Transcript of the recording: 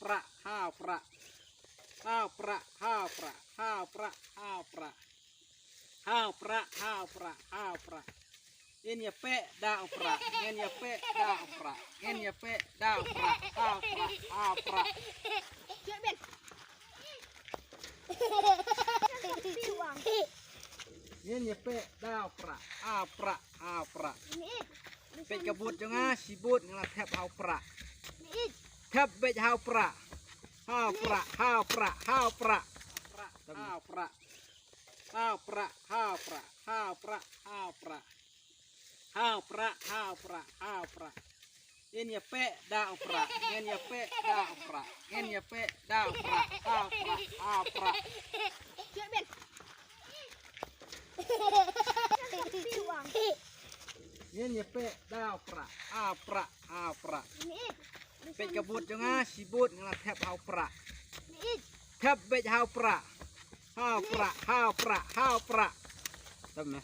ประห้าวประห้าวประห้าวประห้าวประห้าวประห้าวประห้าวประห้าวประเงี้ยเป๊ะดาวประเงี้ยเป๊ะดาวประเงี้ยเป๊ะดาวประห้าวประห้าวประเงี้ยเป๊ะดาวประห้าวประห้าวประเป็นกระบุดจังอ่ะสีบุดงาแทบห้าวประแทบเบ็ดห้าวประห้าวประห้าวประห้าวประห้าวประห้าวประห้าวประห้าวประห้าวประห้าวประห้าวประห้าวประเงี้ยเป๊ะดาวประเงี้ยเป๊ะดาวประเงี้ยเป๊ะดาวประห้าวประห้าวประเงี้ยเป๊ะดาวประห้าวประห้าวประเป็นกระบุดจังอ่ะสีบุดงาแทบห้าวประแทบเบ็ดห้าวประห้าวประห้าวประห้าวประทำไหม